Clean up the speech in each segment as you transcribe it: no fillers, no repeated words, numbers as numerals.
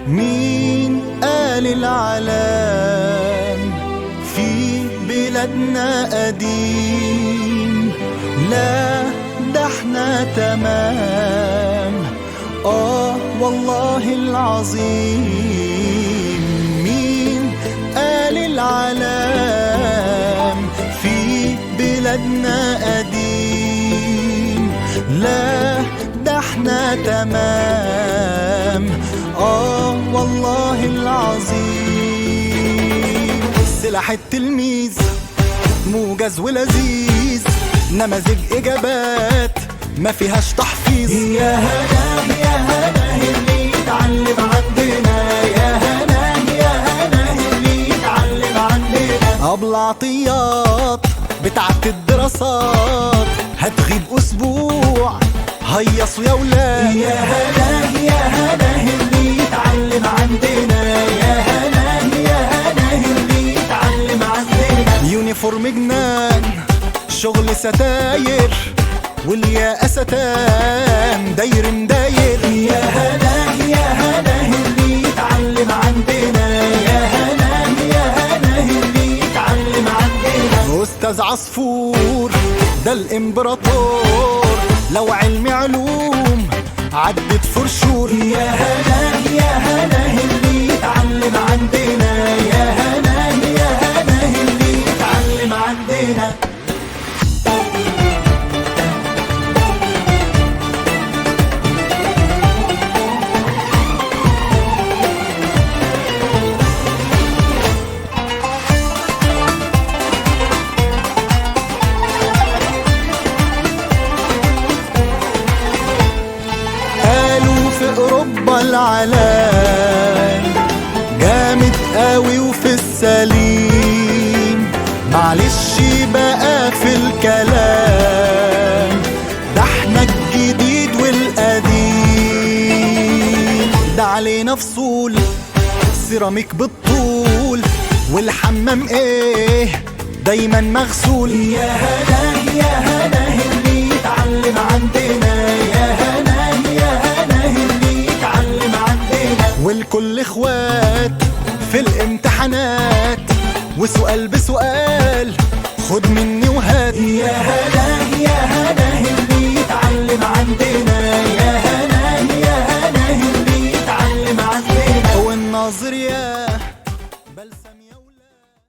مين قال العلام في بلادنا قديم؟ لا ده احنا تمام، والله العظيم. مين قال العلام في بلادنا قديم؟ لا ده احنا تمام، والله العظيم. سلاح التلميذ موجز ولذيذ، نماذج إجابات ما فيهاش تحفيظ. يا هنا يا هنا اللي يتعلم عندنا، يا هنا يا هنا اللي يتعلم عندنا. أبلة عطيات بتاعت الدراسات هتغيب أسبوع، هيصوا يا ولاد. يا هنا يا هنا اللي يتعلم عندنا، يا هنا يا هنا اللي يتعلم عندنا. يونيفورم جنان شغل ستاير، والياقة ستان داير مداير. يا هنا يا هنا اللي يتعلم عندنا، يا هنا يا هنا اللي يتعلم عندنا. أستاذ عصفور ده الإمبراطور، لو علمي علوم عدت فرشور. يا هنا يا هنا اللي يتعلم عندنا، يا هنا يا هنا اللي يتعلم عندنا. أوروبا العالم جامد قوي وفي السليم، معلش بقى في الكلام، ده احنا الجديد والقديم. ده علينا فصول سيراميك بالطول، والحمام ايه دايما مغسول. يا هنا يا هنا اللي يتعلم عندنا، يا هنا يا هنا اللي يتعلم عندنا. والكل اخوات في الامتحانات، وسؤال بسؤال خد مني وهات. يا هنا يا هنا اللي يتعلم عندنا، يا هنا يا هنا اللي يتعلم عندنا. والناظر يا بلسم يا ولاد.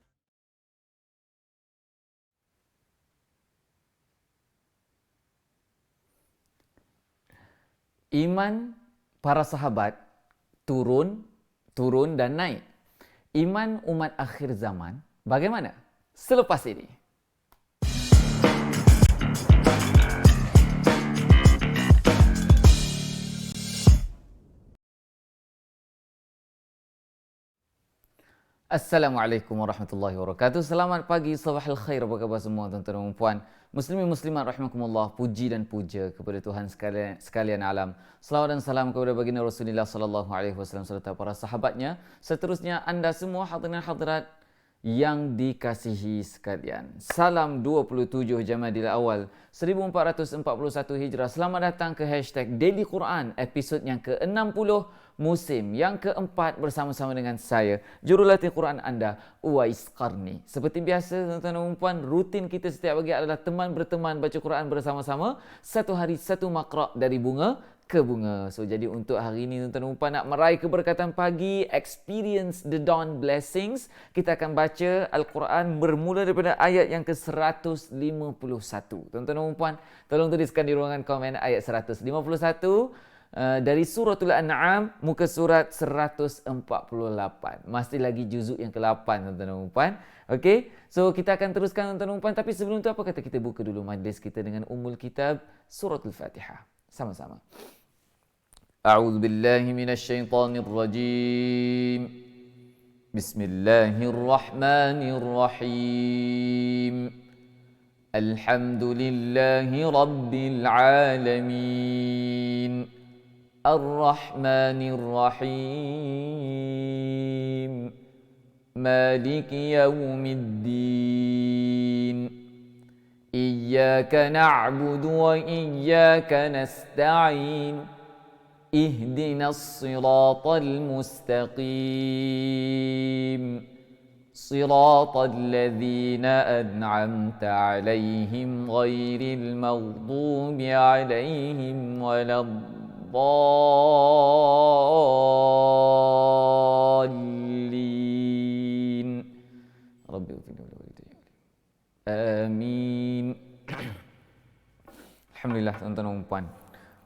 Iman para sahabat turun, turun dan naik. Iman umat akhir zaman bagaimana? Selepas ini. Assalamualaikum warahmatullahi wabarakatuh. Selamat pagi, sabahal khair. Apa khabar semua tuan-tuan dan puan, muslimin muslimat rahimakumullah. Puji dan puja kepada Tuhan sekalian alam. Selawat dan salam kepada baginda Rasulullah sallallahu alaihi wasallam serta para sahabatnya. Seterusnya anda semua hadirin hadirat yang dikasihi sekalian. Salam 27 Jamadil Awal 1441 Hijrah. Selamat datang ke hashtag Daily Quran episod yang ke-60 musim yang keempat bersama-sama dengan saya, jurulatih Quran anda, Uwais Qarni. Seperti biasa tuan-tuan dan puan, rutin kita setiap pagi adalah teman berteman baca Quran bersama-sama. Satu hari satu makra dari bunga ke bunga. So jadi untuk hari ini tuan-tuan dan puan nak meraih keberkatan pagi, experience the dawn blessings, kita akan baca Al-Quran bermula daripada ayat yang ke-151. Tuan-tuan dan puan, tolong tuliskan di ruangan komen ayat 151 dari suratul An'am, muka surat 148. Masih lagi juzuk yang ke-8 tuan-tuan dan puan. Okey, so kita akan teruskan tuan-tuan dan puan, tapi sebelum tu apa kata kita buka dulu majlis kita dengan Ummul Kitab suratul Fatihah. Sama-sama. A'udzu billahi minasyaitonir rajim. Bismillahirrahmanirrahim. Alhamdulillahi rabbil alamin. Ar-Rahmanir-Rahim. Maliki yaumiddin. Iyyaka na'budu wa iyyaka nasta'in. Ihdinas siratal mustaqim. Siratal ladzina an'amta alaihim ghairil maghdubi alaihim waladdallin. Rabbi ighfir li walidayya. Amin. Alhamdulillah tuan-tuan dan puan.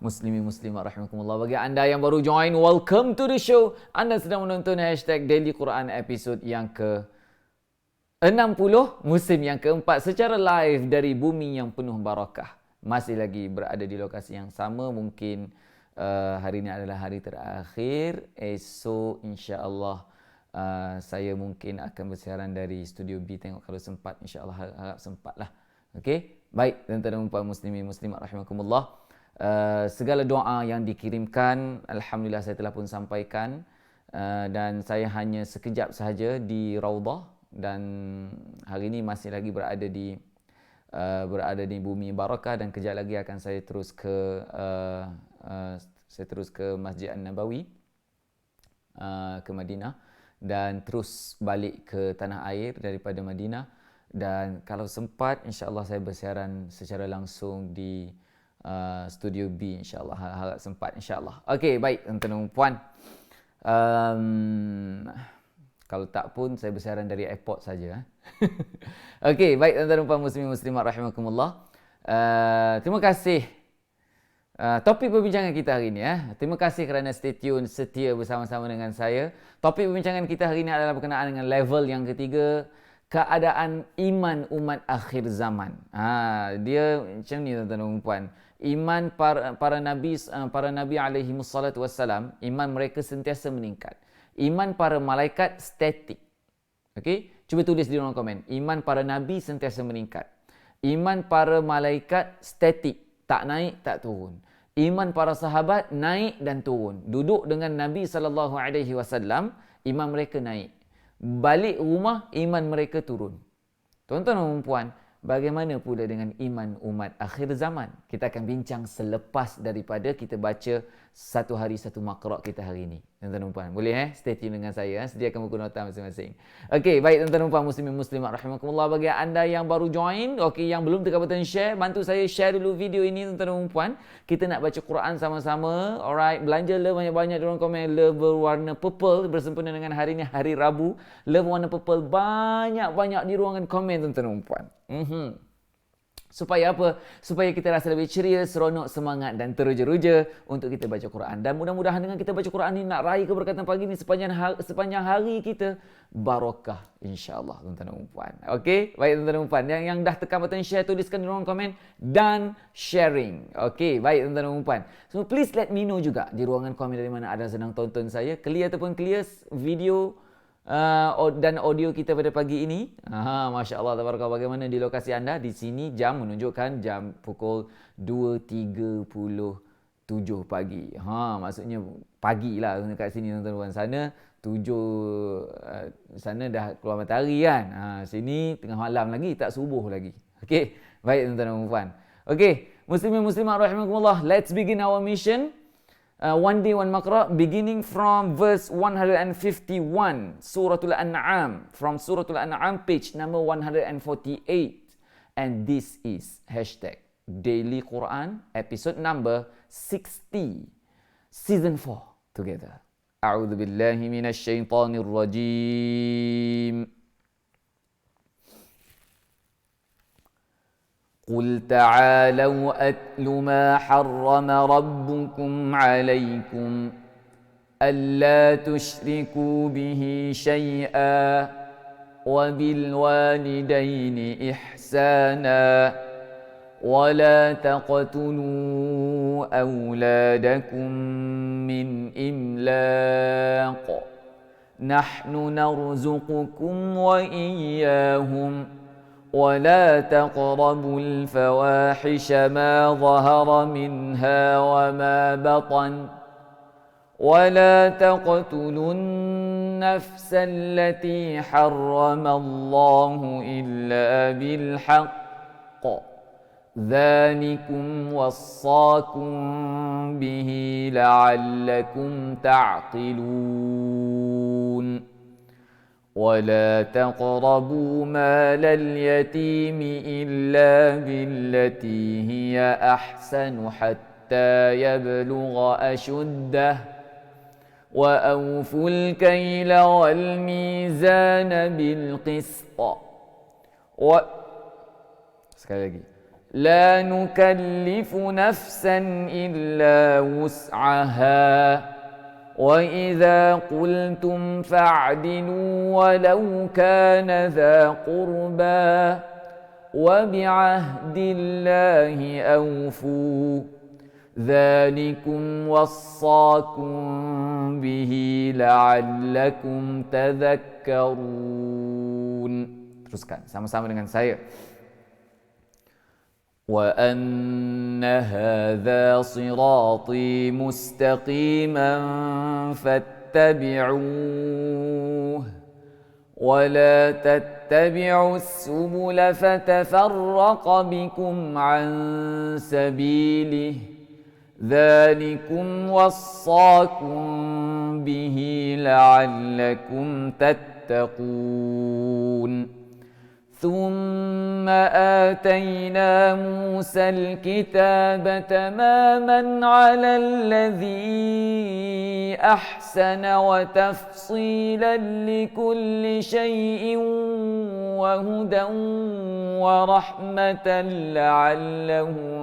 Muslimi muslimat rahimakumullah. Bagi anda yang baru join, welcome to the show. Anda sedang menonton hashtag Daily Quran episod yang ke-60, musim yang keempat secara live dari bumi yang penuh barakah. Masih lagi berada di lokasi yang sama. Mungkin hari ini adalah hari terakhir. Esok insya-Allah saya mungkin akan bersiaran dari Studio B. Tengok kalau sempat, insya-Allah harap sempatlah. Okey. Baik, tuan-tuan dan puan muslimi muslimat rahimakumullah. Segala doa yang dikirimkan, alhamdulillah saya telah pun sampaikan, dan saya hanya sekejap sahaja di Raudah dan hari ini masih lagi berada di bumi barakah, dan kejap lagi akan saya terus ke Masjid An-Nabawi, ke Madinah, dan terus balik ke tanah air daripada Madinah. Dan kalau sempat, insya-Allah saya bersiaran secara langsung di Studio B, insya-Allah, harap sempat, insya-Allah. Okey, baik tuan-tuan dan puan. Kalau tak pun saya bersiaran dari airport saja. Okey, baik tuan-tuan dan puan muslimin muslimat rahimakumullah. Terima kasih. Topik perbincangan kita hari ini, terima kasih kerana stay tune, setia bersama-sama dengan saya. Topik perbincangan kita hari ini adalah berkenaan dengan level yang ketiga, keadaan iman umat akhir zaman. Dia macam ni tuan-tuan dan puan. Iman para nabi alaihi wassalatu wassalam, iman mereka sentiasa meningkat. Iman para malaikat statik. Okey, cuba tulis di ruang komen. Iman para nabi sentiasa meningkat. Iman para malaikat statik, tak naik tak turun. Iman para sahabat naik dan turun. Duduk dengan Nabi sallallahu alaihi wasallam, iman mereka naik. Balik rumah, iman mereka turun. Tuan-tuan dan puan, bagaimana pula dengan iman umat akhir zaman? Kita akan bincang selepas daripada kita baca satu hari satu makra' kita hari ini. Tuan-tuan dan puan, boleh stay tune dengan saya, sediakan buku nota masing-masing. Okey, baik tuan-tuan dan puan muslimin muslimat rahimakumullah. Bagi anda yang baru join, okey, yang belum tekan button share, bantu saya share dulu video ini tuan-tuan dan puan. Kita nak baca Quran sama-sama. Alright, belanja love banyak-banyak di ruang komen. Love berwarna purple bersempena dengan hari ini hari Rabu. Love warna purple banyak-banyak di ruangan komen tuan-tuan dan puan. Supaya apa? Supaya kita rasa lebih ceria, seronok, semangat dan teruja-ruja untuk kita baca Quran. Dan mudah-mudahan dengan kita baca Quran ni nak raih keberkatan pagi ni sepanjang hari kita barakah, insya-Allah tuan-tuan dan puan. Okey, baik tuan-tuan dan puan. Yang dah tekan button share, tuliskan di ruang komen dan sharing. Okey, baik tuan-tuan dan puan. So please let me know juga di ruangan komen dari mana anda sedang tonton saya. Clear ataupun clear video dan audio kita pada pagi ini. Masya Allah, tabarakallah. Bagaimana di lokasi anda? Di sini jam menunjukkan jam pukul 2.37 pagi. Maksudnya pagi lah dekat sini tuan-tuan. Sana 7, sana dah keluar matahari kan. Sini tengah malam lagi, tak subuh lagi. Okey, baik tuan-tuan dan puan. Okey, muslimin muslimat rahimakumullah. Let's begin our mission. One day, one makra, beginning from verse 151, Suratul An'am. From Suratul An'am, page number 148. And this is hashtag Daily Quran, episode number 60, season 4, together. A'udhu billahi minash shaitanir rajim. قل تعالوا أتل ما حرم ربكم عليكم ألا تشركوا به شيئا وبالوالدين إحسانا ولا تقتلوا أولادكم من إملاق نحن نرزقكم وإياهم ولا تقربوا الفواحش ما ظهر منها وما بطن ولا تقتلوا النفس التي حرم الله إلا بالحق Dzalikum wassakum bihi la'allakum ta'qilun. ولا تقربوا مال اليتيم إلا بالتي هي أحسن حتى يبلغ أشده وأوفوا الكيل والميزان بالقسط sekali lagi لا نكلف نفسا إلا وسعها وَإِذَا قُلْتُمْ فَاعْدِلُوا وَلَوْ كَانَ ذَا قُرْبَى وَبِعَهْدِ اللَّهِ أَوْفُوا ذَلِكُمْ وَصَّاكُمْ بِهِ لَعَلَّكُمْ تَذَكَّرُونَ. Teruskan sama-sama dengan saya. وَأَنَّ هَذَا صِرَاطِي مُسْتَقِيمًا فَاتَّبِعُوهُ وَلَا تَتَّبِعُوا السُّبُلَ فَتَفَرَّقَ بِكُمْ عَنْ سَبِيلِهِ ذَلِكُمْ وَصَّاكُمْ بِهِ لَعَلَّكُمْ تَتَّقُونَ. ثم آتينا موسى الكتاب تماما على الذي أحسن وتفصيلا لكل شيء وهدى ورحمة لعلهم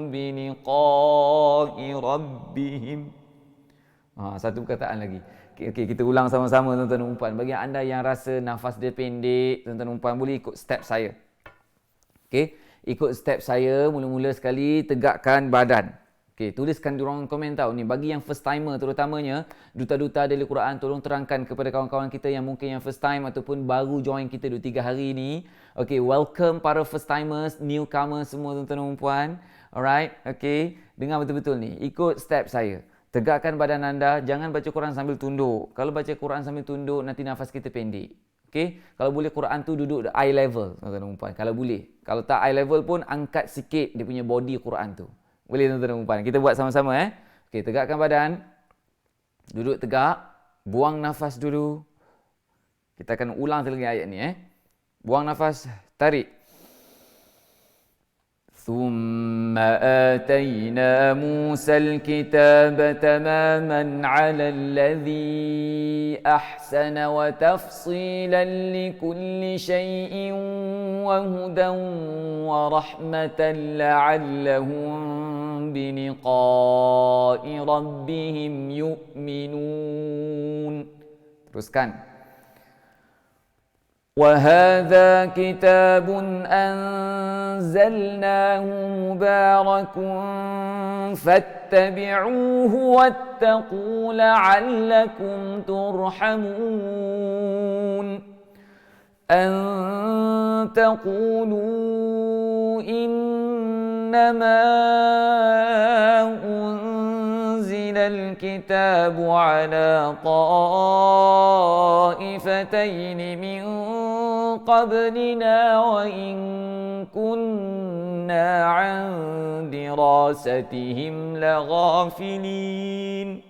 بلقاء ربهم. Satu perkataan lagi. Okey, kita ulang sama-sama tuan-tuan dan puan. Bagi anda yang rasa nafas dia pendek, tuan-tuan dan puan boleh ikut step saya. Okey, ikut step saya. Mula-mula sekali tegakkan badan. Okey, tuliskan di ruangan komen tahu ni. Bagi yang first timer terutamanya, duta-duta dari Quran tolong terangkan kepada kawan-kawan kita yang mungkin yang first time ataupun baru join kita 2-3 hari ni. Okey, welcome para first timers, newcomers semua tuan-tuan dan puan. Alright, okey. Dengar betul-betul ni. Ikut step saya. Tegakkan badan anda, jangan baca Quran sambil tunduk. Kalau baca Quran sambil tunduk, nanti nafas kita pendek. Okey? Kalau boleh Quran tu duduk eye level, tuan-tuan dan puan. Kalau boleh. Kalau tak eye level pun, angkat sikit dia punya body Quran tu. Boleh tuan-tuan dan puan. Kita buat sama-sama Okey, tegakkan badan. Duduk tegak. Buang nafas dulu. Kita akan ulang lagi ayat ni Buang nafas, tarik. ثم آتينا موسى الكتاب تماما على الذي أحسن وتفصيلا لكل شيء وهدى ورحمة لعلهم بلقاء ربهم يؤمنون. Teruskan. وهذا كتاب أنزلناه مبارك فاتبعوه واتقوا لعلكم ترحمون. أن تقولوا إنما أنزل الكتاب على طائفتين من قبلنا وإن كنا عن دراستهم لغافلين.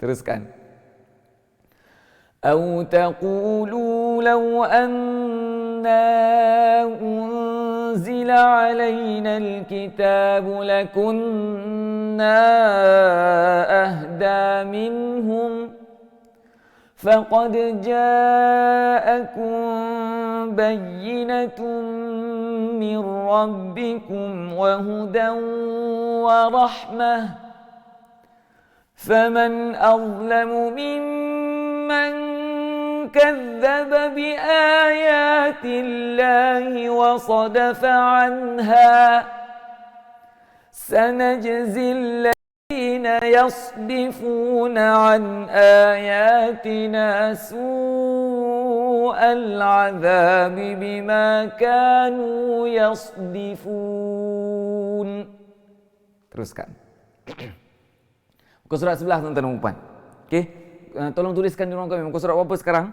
Teruskan. أو تقولوا لو أنا أنزل علينا الكتاب لكنا أهدى منهم فقد جاءكم بينة من ربكم وهدى ورحمة فمن أظلم ممن كذب بآيات الله وصدف عنها سنجزي الذين يصدفون عن آياتنا سوء العذاب بما كانوا يصدفون. Teruskan. Muka surat sebelah tuan-tuan dan puan. Okey. Tolong tuliskan di ruang komen. Muka surat apa sekarang?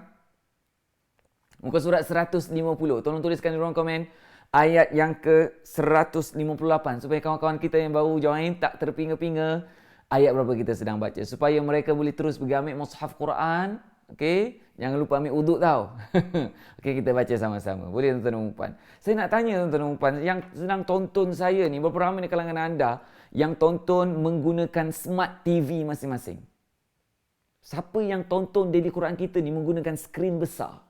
Muka surat 150. Tolong tuliskan di ruang komen. ayat yang ke-158 supaya kawan-kawan kita yang baru join tak terpinga-pinga ayat berapa kita sedang baca supaya mereka boleh terus pergi ambil mushaf Quran. Okey, jangan lupa ambil uduk tau. Okey, kita baca sama-sama. Boleh tuan-tuan dan puan? Saya nak tanya tuan-tuan dan puan yang sedang tonton saya ni, berapa ramai di kalangan anda yang tonton menggunakan smart TV masing-masing? Siapa yang tonton Daily Quran kita ni menggunakan skrin besar?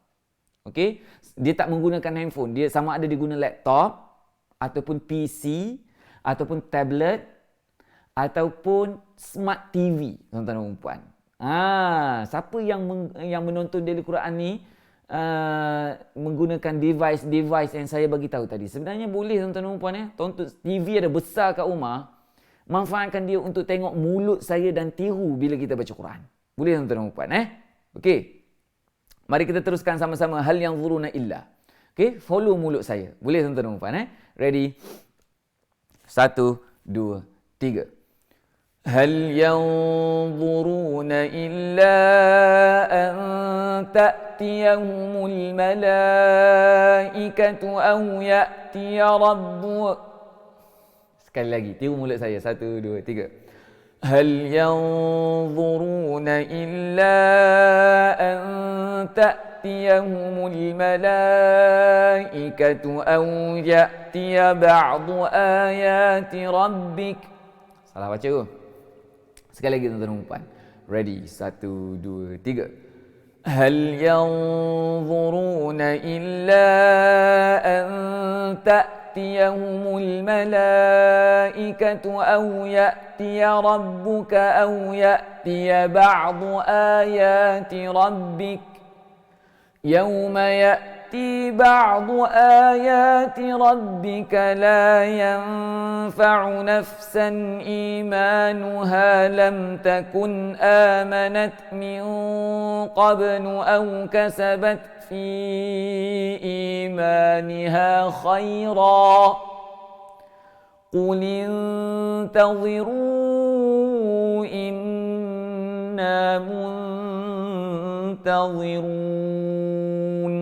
Okey, dia tak menggunakan handphone, dia sama ada dia guna laptop ataupun PC ataupun tablet ataupun smart TV, tuan-tuan dan puan. Siapa yang menonton Daily Quran ni menggunakan device yang saya bagi tahu tadi. Sebenarnya boleh tuan-tuan dan puan tonton TV ada besar kat rumah, manfaatkan dia untuk tengok mulut saya dan tiru bila kita baca Quran. Boleh tuan-tuan dan puan Okey. Mari kita teruskan sama-sama hal yang zuruna illa. Okey, follow mulut saya. Boleh tuan-tuan dan puan Ready? 1 2 3. هل ينظرون إلا أن تأتيهم الملائكة أو يأتي ربك. Sekali lagi, tiru mulut saya. 1 2 3. هل ينظرون إلا أن تأتيهم الملائكة أو يأتي بعض آيات ربك. Salah baca tu. Sekali lagi tuan-tuan dan puan. Ready? 1 2 3. هل ينظرون إلا أن تأتيهم الملائكة أو يأتي ربك أو يأتي بعض آيات ربك يوم يأتي بعض آيات ربك لا ينفع نفسا إيمانها لم تكن آمنت من قبل أو كسبت في إيمانها خيرا قل انتظروا إنا منتظرون.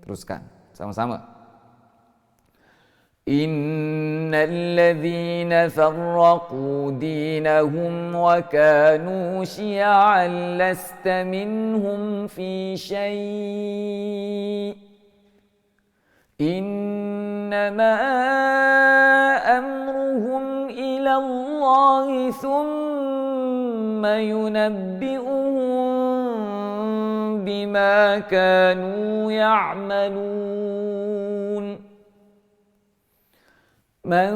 Teruskan sama-sama. Innal ladzina farraqu dinahum wa kanu syi'an lasta minhum fi syai' innama amruhum ila Allah thumma yunabbi'uhum bima kanu ya'malun. Man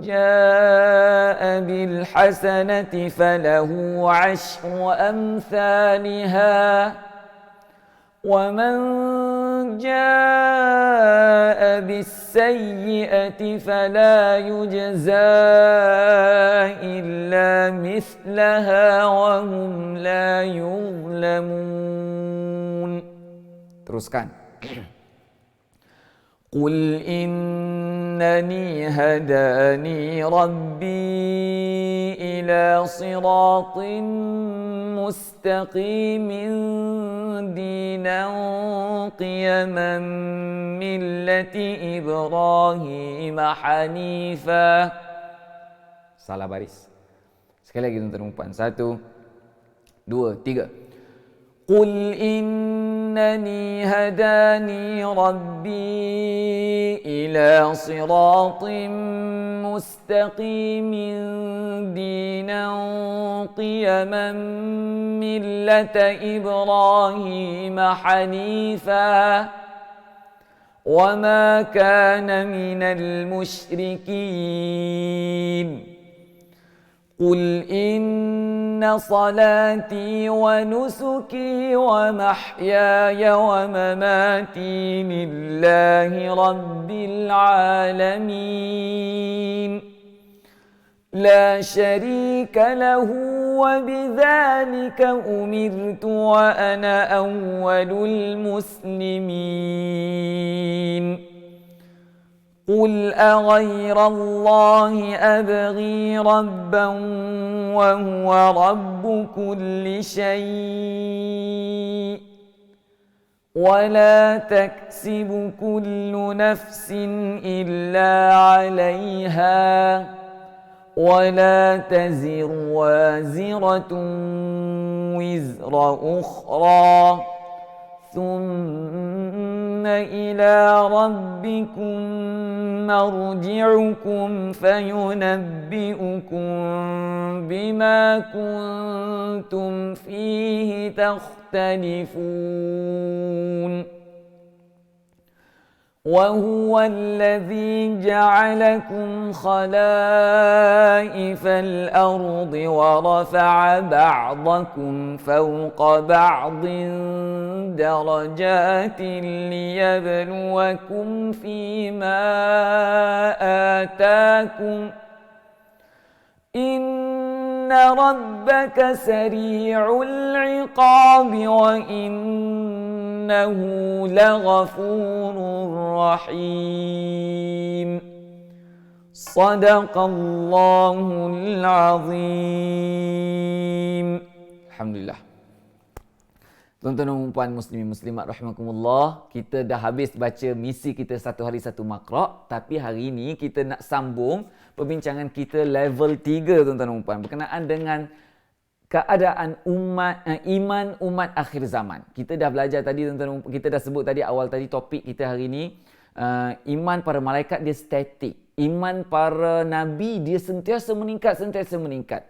jaa'a bil hasanati falahu 'ashru amthaliha wa man jaa'a bis sayyi'ati fala yujzaa illa mithlaha wa hum la yuzlamun. Teruskan. Qul innani hadani rabbi ila siratin mustaqimin dinan qiyaman millati Ibrahim hanifa. Salah baris. Sekali lagi tuan-tuan dan puan. 1 2 3. قل إنني هداني ربي إلى صراط مستقيم دينا قيما ملة إبراهيم حنيفا وما كان من المشركين. قل إن صلاتي ونسكي ومحياي ومماتي لله رب العالمين لا شريك له وبذلك أمرت وأنا أول المسلمين. قل أغير الله أبغي ربا وهو رب كل شيء ولا تكسب كل نفس إلا عليها ولا تزر وازرة وزر أخرى ثم إلى ربكم مرجعكم فينبئكم بما كنتم فيه تختلفون وهو الذي جعلكم خلائف الأرض ورفع بعضكم فوق بعض درجات ليبلوكم فيما آتاكم إن ربك سريع العقاب وإنه لغفور رحيم صدق الله العظيم. Alhamdulillah. Tuan-tuan dan puan muslimin muslimat rahimakumullah, kita dah habis baca misi kita satu hari satu makra', tapi hari ini kita nak sambung perbincangan kita level 3 tuan-tuan dan puan berkenaan dengan keadaan iman umat akhir zaman. Kita dah belajar tadi tuan-tuan, kita dah sebut tadi awal tadi topik kita hari ini, iman para malaikat dia statik. Iman para nabi dia sentiasa meningkat.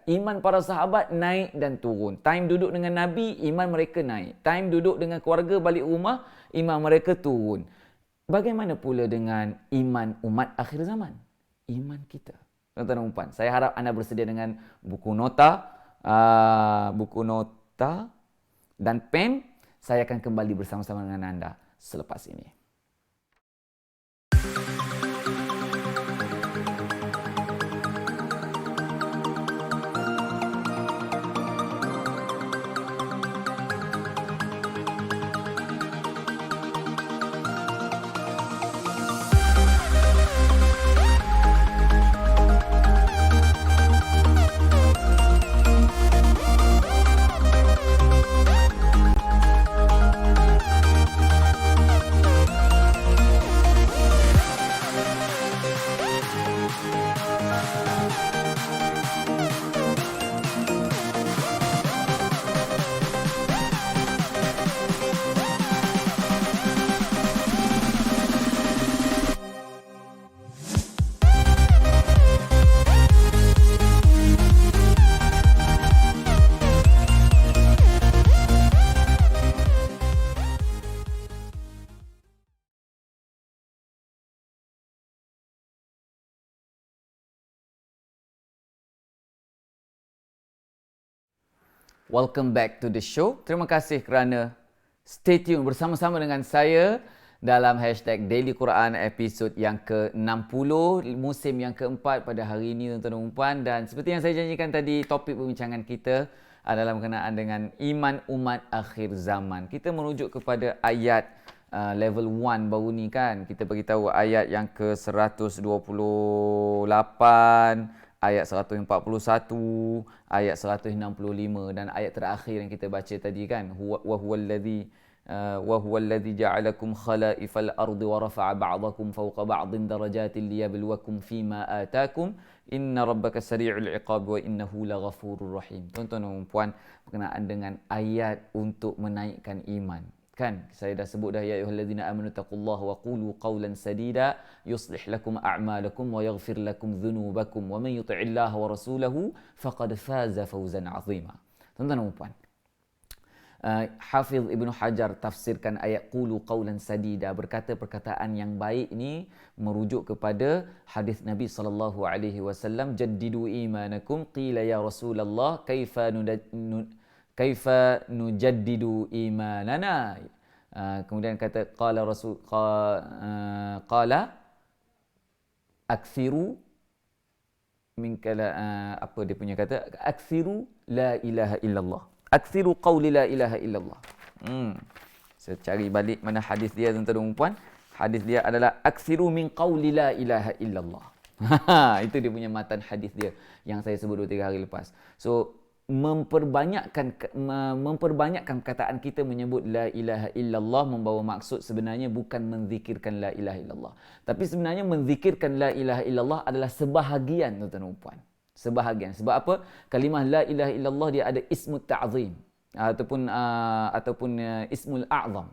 Iman para sahabat naik dan turun. Time duduk dengan nabi, iman mereka naik. Time duduk dengan keluarga balik rumah, iman mereka turun. Bagaimana pula dengan iman umat akhir zaman? Iman kita. Tuan-tuan dan puan, saya harap anda bersedia dengan buku nota dan pen. Saya akan kembali bersama-sama dengan anda selepas ini. Welcome back to the show. Terima kasih kerana stay tune bersama-sama dengan saya dalam hashtag Daily Quran episod yang ke-60, musim yang keempat pada hari ini tuan-tuan dan puan. Dan seperti yang saya janjikan tadi, topik perbincangan kita adalah berkenaan dengan iman umat akhir zaman. Kita merujuk kepada ayat level 1 baru ni kan. Kita bagi tahu ayat yang ke-128, ayat 141, ayat 165 dan ayat terakhir yang kita baca tadi kan. Wa huwallazi ja'alakum khalaifal ardi wa rafa'a ba'dakum fawqa ba'din darajatin liyabluwakum fima atakum inna rabbaka sari'ul iqab wa innahu laghafurur rahim. Tuan-tuan dan puan, berkenaan dengan ayat untuk menaikkan iman. Kan saya dah sebut dah, ya ayyuhallazina amanu taqullaha wa qulu qawlan sadida yuslih lakum a'malakum wa yaghfir lakum dhunubakum wa man yuti'illaha wa rasulahu faqad faza fawzan 'azima. Tuan-tuan dan puan, Hafiz Ibnu Hajar tafsirkan ayat qulu qawlan sadida, berkata perkataan yang baik ni merujuk kepada hadis Nabi sallallahu alaihi wasallam, jaddidu imanakum, qila ya Rasulullah kaifa nujaddidu imanana. Kemudian kata qala rasul qala akthiru min kala apa dia punya kata, akthiru la ilaha illallah, akthiru qawli la ilaha illallah. Saya cari balik mana hadis dia tuan-tuan dan puan. Hadis dia adalah akthiru min qawli la ilaha illallah. Itu dia punya matan hadis dia yang saya sebut 2-3 hari lepas. So memperbanyakkan perkataan kita menyebut la ilaha illallah membawa maksud sebenarnya bukan menzikirkan la ilaha illallah. Tapi sebenarnya menzikirkan la ilaha illallah adalah sebahagian, tuan-tuan dan puan. Sebahagian. Sebab apa? Kalimah la ilaha illallah dia ada ismul ta'zim ataupun ismul a'zam.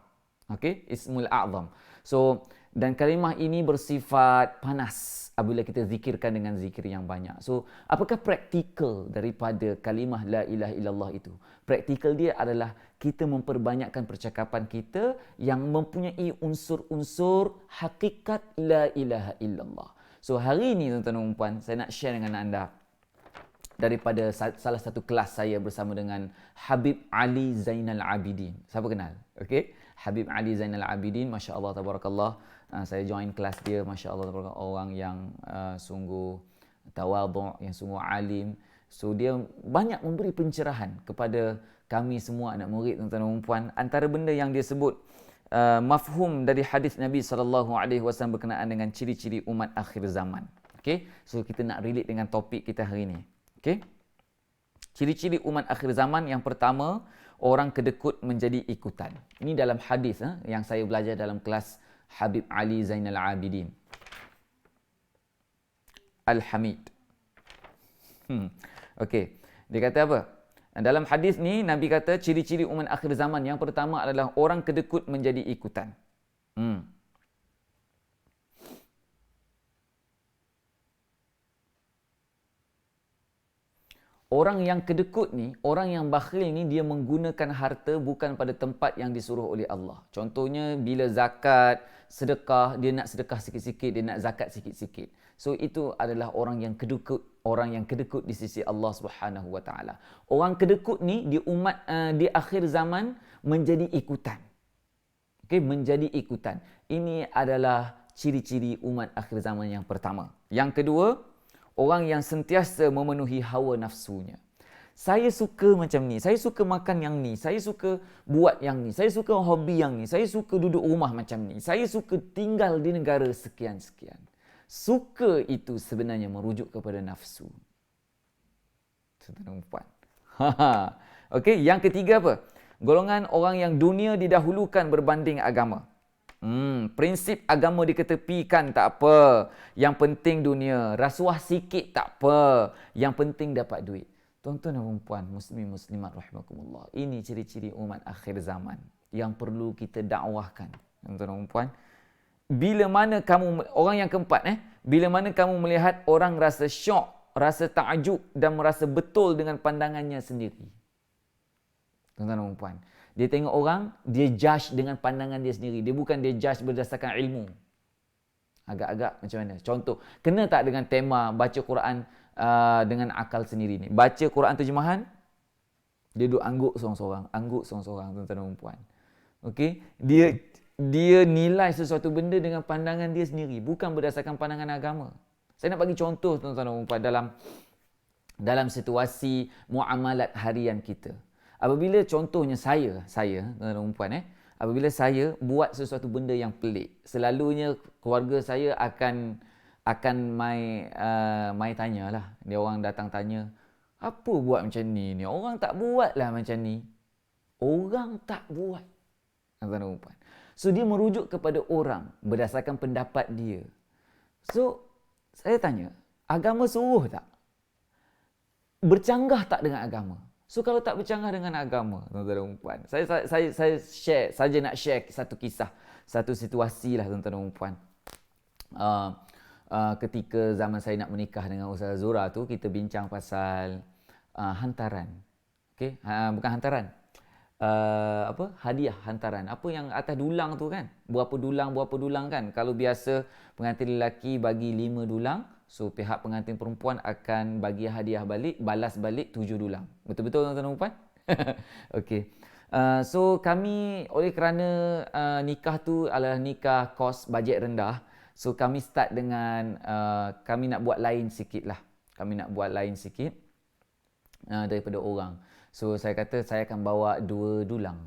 Okey, ismul a'zam. So, dan kalimah ini bersifat panas apabila kita zikirkan dengan zikir yang banyak. So, apakah praktikal daripada kalimah la ilaha illallah itu? Praktikal dia adalah kita memperbanyakkan percakapan kita yang mempunyai unsur-unsur hakikat la ilaha illallah. So, hari ini tuan-tuan dan puan, saya nak share dengan anda daripada salah satu kelas saya bersama dengan Habib Ali Zainal Abidin. Siapa kenal? Okey, Habib Ali Zainal Abidin, masya-Allah tabarakallah. Saya join kelas dia, masya-Allah tabarakallah, orang yang sungguh tawadhu', yang sungguh alim. So dia banyak memberi pencerahan kepada kami semua anak murid, tuan-tuan dan puan. Antara benda yang dia sebut mafhum dari hadis Nabi SAW berkenaan dengan ciri-ciri umat akhir zaman. Okey, so kita nak relate dengan topik kita hari ini. Okey, ciri-ciri umat akhir zaman yang pertama, orang kedekut menjadi ikutan. Ini dalam hadis yang saya belajar dalam kelas Habib Ali Zainal Abidin Al-Hamid. Okey, dia kata apa? Dalam hadis ni Nabi kata ciri-ciri umat akhir zaman yang pertama adalah orang kedekut menjadi ikutan. Orang yang kedekut ni, orang yang bakhil ni, dia menggunakan harta bukan pada tempat yang disuruh oleh Allah. Contohnya bila zakat, sedekah, dia nak sedekah sikit-sikit, dia nak zakat sikit-sikit. So itu adalah orang yang kedekut, orang yang kedekut di sisi Allah Subhanahu Wa Taala. Orang kedekut ni di umat di akhir zaman menjadi ikutan. Okey, menjadi ikutan. Ini adalah ciri-ciri umat akhir zaman yang pertama. Yang kedua, orang yang sentiasa memenuhi hawa nafsunya. Saya suka macam ni, saya suka makan yang ni, saya suka buat yang ni, saya suka hobi yang ni, saya suka duduk rumah macam ni, saya suka tinggal di negara sekian-sekian. Suka itu sebenarnya merujuk kepada nafsu. Tuan-tuan dan puan. Okey, yang ketiga apa? Golongan orang yang dunia didahulukan berbanding agama. Prinsip agama diketepikan, tak apa. Yang penting dunia. Rasuah sikit tak apa. Yang penting dapat duit. Tuan-tuan dan puan, muslimin muslimat rahimakumullah. Ini ciri-ciri umat akhir zaman yang perlu kita dakwahkan. Tuan-tuan dan puan, bila mana kamu, orang yang keempat, bila mana kamu melihat orang rasa syok, rasa takjub dan merasa betul dengan pandangannya sendiri. Tuan-tuan dan puan, dia tengok orang, dia judge dengan pandangan dia sendiri. Dia bukan dia judge berdasarkan ilmu. Agak-agak macam mana? Contoh, kena tak dengan tema baca Quran dengan akal sendiri ni? Baca Quran terjemahan, dia duduk angguk seorang-seorang, tuan-tuan dan puan. Okey, dia nilai sesuatu benda dengan pandangan dia sendiri, bukan berdasarkan pandangan agama. Saya nak bagi contoh, tuan-tuan dan puan, dalam situasi muamalat harian kita. Apabila contohnya saya tuan-tuan dan puan, apabila saya buat sesuatu benda yang pelik, selalunya keluarga saya akan mai tanyalah. Dia orang datang tanya, apa buat macam ni? Orang tak buatlah macam ni. Orang tak buat. Tuan-tuan dan puan. So dia merujuk kepada orang berdasarkan pendapat dia. So saya tanya, agama suruh tak? Bercanggah tak dengan agama? So kalau tak bercanggah dengan agama, tuan-tuan dan puan, saya share saja, nak share satu kisah, satu situasi lah, tuan-tuan dan puan. Ketika zaman saya nak menikah dengan Ustazah Zura tu, kita bincang pasal hantaran. Okey, bukan hantaran. Hadiah hantaran. Apa yang atas dulang tu kan? Berapa dulang kan? Kalau biasa pengantin lelaki bagi 5 dulang, so pihak pengantin perempuan akan bagi hadiah balik, balas balik 7 dulang. Betul-betul tuan-tuan dan puan? Okey. So kami, oleh kerana nikah tu adalah nikah kos bajet rendah, so kami start dengan kami nak buat lain sikit lah. Kami nak buat lain sikit daripada orang. So saya kata saya akan bawa 2 dulang.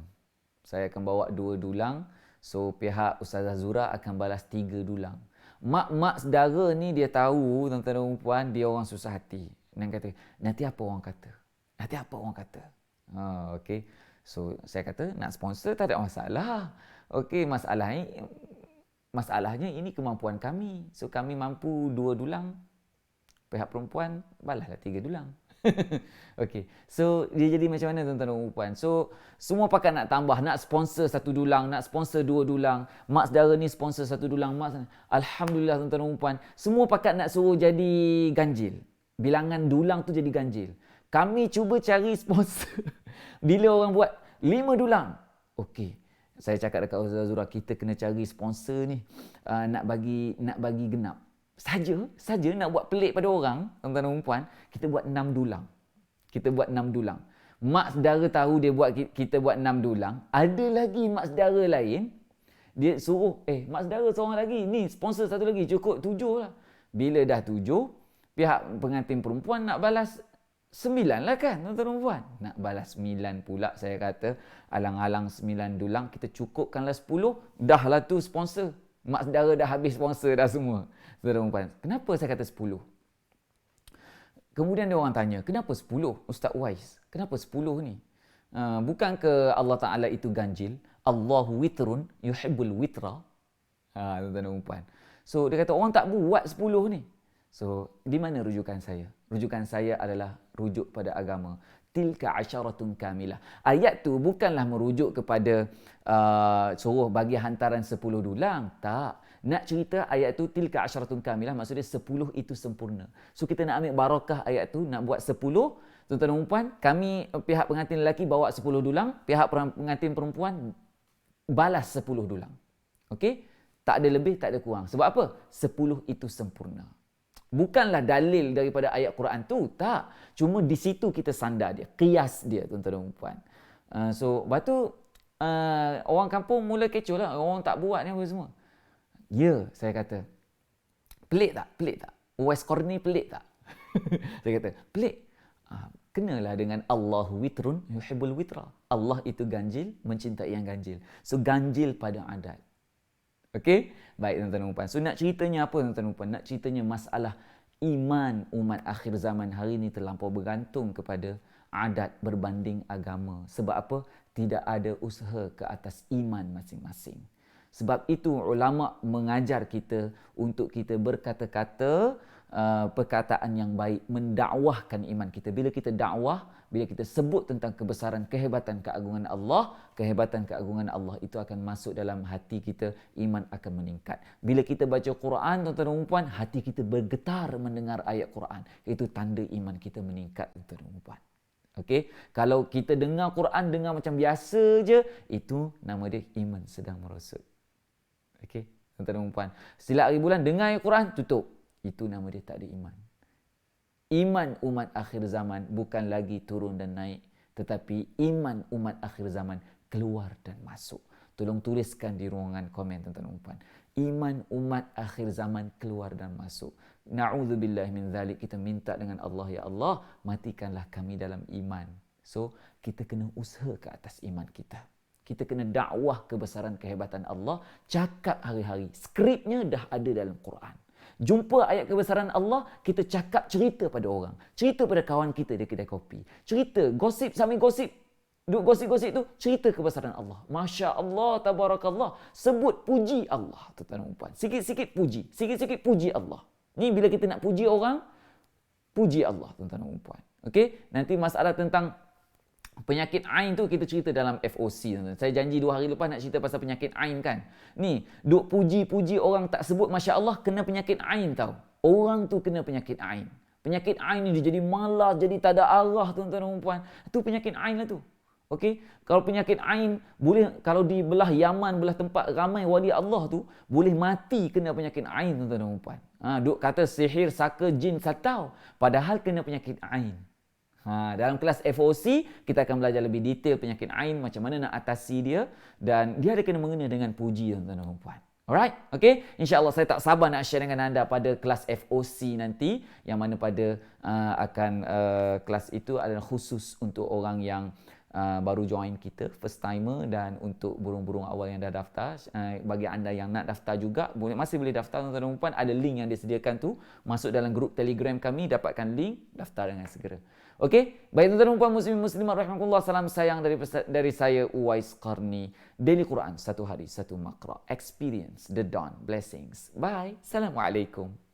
So pihak Ustazah Zura akan balas 3 dulang. Mak-mak saudara ni dia tahu, tuan-tuan dan puan, dia orang susah hati. Dan kata, nanti apa orang kata? Nanti apa orang kata? Okey. So, saya kata nak sponsor tak ada masalah. Okey, masalahnya ini kemampuan kami. So, kami mampu 2 dulang. Pihak perempuan, balaslah 3 dulang. Okey. So, dia jadi macam mana tuan-tuan dan puan? So, semua pakat nak tambah, nak sponsor 1 dulang, nak sponsor 2 dulang. Mak saudara ni sponsor 1 dulang. Alhamdulillah tuan-tuan dan puan. Semua pakat nak suruh jadi ganjil. Bilangan dulang tu jadi ganjil. Kami cuba cari sponsor. Bila orang buat 5 dulang. Okey. Saya cakap dekat Ustaz Zura, kita kena cari sponsor ni. Nak bagi genap. Saja nak buat pelik pada orang, tuan-tuan dan puan, kita buat 6 dulang. Kita buat 6 dulang. Mak saudara tahu kita buat 6 dulang. Ada lagi mak saudara lain, dia suruh, mak saudara seorang lagi, ni sponsor satu lagi, cukup 7 lah. Bila dah 7, pihak pengantin perempuan nak balas 9 lah kan, tuan-tuan dan puan. Nak balas 9 pula, saya kata, alang-alang 9 dulang, kita cukupkanlah 10, dah lah tu sponsor. Mak saudara dah habis sponsor dah semua. Tuan-tuan, kenapa saya kata 10? Kemudian dia orang tanya, kenapa 10? Ustaz Wais, kenapa 10 ni? Bukan ke Allah Ta'ala itu ganjil? Allahu witrun yuhibbul witra. Tuan-tuan dan puan. So, dia kata orang tak buat 10 ni. So, di mana rujukan saya? Rujukan saya adalah rujuk pada agama. Tilka asyaratun kamilah. Ayat tu bukanlah merujuk kepada suruh bagi hantaran 10 dulang. Tak. Nak cerita ayat tu tilka asyaratun kamilah, maksudnya 10 itu sempurna. So kita nak ambil barakah ayat tu, nak buat 10. Tuan-tuan dan puan, kami pihak pengantin lelaki bawa 10 dulang, pihak pengantin perempuan balas 10 dulang. Okey? Tak ada lebih, tak ada kurang. Sebab apa? 10 itu sempurna. Bukanlah dalil daripada ayat Quran tu, tak. Cuma di situ kita sandar dia, qiyas dia, tuan-tuan dan puan. So, lepas tu orang kampung mula kecoh lah, orang tak buat ni apa semua. Ya, saya kata, pelik tak? Pelik tak? Uwais Qarni pelik tak? Saya kata, pelik. Kenalah dengan Allahu witrun yuhibbul witra. Allah itu ganjil, mencintai yang ganjil. So, ganjil pada adat. Okey? Baik, tuan-tuan dan puan. So, nak ceritanya apa, tuan-tuan dan puan? Nak ceritanya masalah iman umat akhir zaman hari ini terlampau bergantung kepada adat berbanding agama. Sebab apa? Tidak ada usaha ke atas iman masing-masing. Sebab itu ulama mengajar kita untuk kita berkata-kata perkataan yang baik, mendakwahkan iman kita. Bila kita dakwah, bila kita sebut tentang kebesaran, kehebatan, keagungan Allah, kehebatan, keagungan Allah itu akan masuk dalam hati kita, iman akan meningkat. Bila kita baca Quran, tuan-tuan dan puan, hati kita bergetar mendengar ayat Quran. Itu tanda iman kita meningkat, tuan-tuan dan puan. Okey, kalau kita dengar Quran dengar macam biasa je, itu nama dia iman sedang merosot. Okey, tuan-tuan dan puan. Silat hari bulan dengar ayat Quran, tutup. Itu nama dia tak ada iman. Iman umat akhir zaman bukan lagi turun dan naik, tetapi iman umat akhir zaman keluar dan masuk. Tolong tuliskan di ruangan komen, tuan-tuan dan puan. Iman umat akhir zaman keluar dan masuk. Na'udzubillah min zalik. Kita minta dengan Allah, ya Allah, matikanlah kami dalam iman. So, kita kena usaha ke atas iman kita. Kita kena dakwah kebesaran kehebatan Allah, cakap hari-hari. Skripnya dah ada dalam Quran. Jumpa ayat kebesaran Allah, kita cakap cerita pada orang. Cerita pada kawan kita di kedai kopi. Cerita, gosip sambil gosip. Duk gosip-gosip tu, cerita kebesaran Allah. Masya Allah, tabarakallah. Sebut puji Allah, tuan-tuan dan puan. Sikit-sikit puji. Sikit-sikit puji Allah. Ni bila kita nak puji orang, puji Allah, tuan-tuan dan puan. Okey? Nanti masalah tentang penyakit ain tu kita cerita dalam FOC. Saya janji 2 hari lepas nak cerita pasal penyakit ain kan. Ni, duk puji-puji orang tak sebut Masya Allah kena penyakit ain tau. Orang tu kena penyakit ain. Penyakit ain ni dia jadi malas, jadi tak ada arah, tuan-tuan dan puan. Itu penyakit ain lah tu. Okey, kalau penyakit ain boleh, kalau di belah Yaman, belah tempat ramai wali Allah tu, boleh mati kena penyakit ain, tuan-tuan dan puan. Duk kata sihir, saka, jin, satau, padahal kena penyakit ain. Dalam kelas FOC, kita akan belajar lebih detail penyakit ain, macam mana nak atasi dia, dan dia ada kena mengena dengan puji, tuan-tuan dan puan. Alright, okay. InsyaAllah saya tak sabar nak share dengan anda pada kelas FOC nanti, yang mana pada kelas itu adalah khusus untuk orang yang baru join kita, first timer, dan untuk burung-burung awal yang dah daftar, bagi anda yang nak daftar juga, masih boleh daftar tuan-tuan dan puan. Ada link yang disediakan tu, masuk dalam grup Telegram kami, dapatkan link, daftar dengan segera. Okey, baik tuan-tuan dan puan, muslimin muslimat rahimakumullah, salam sayang dari saya Uwais Qarni. Daily Quran, satu hari satu makra. Experience the dawn blessings. Bye. Assalamualaikum.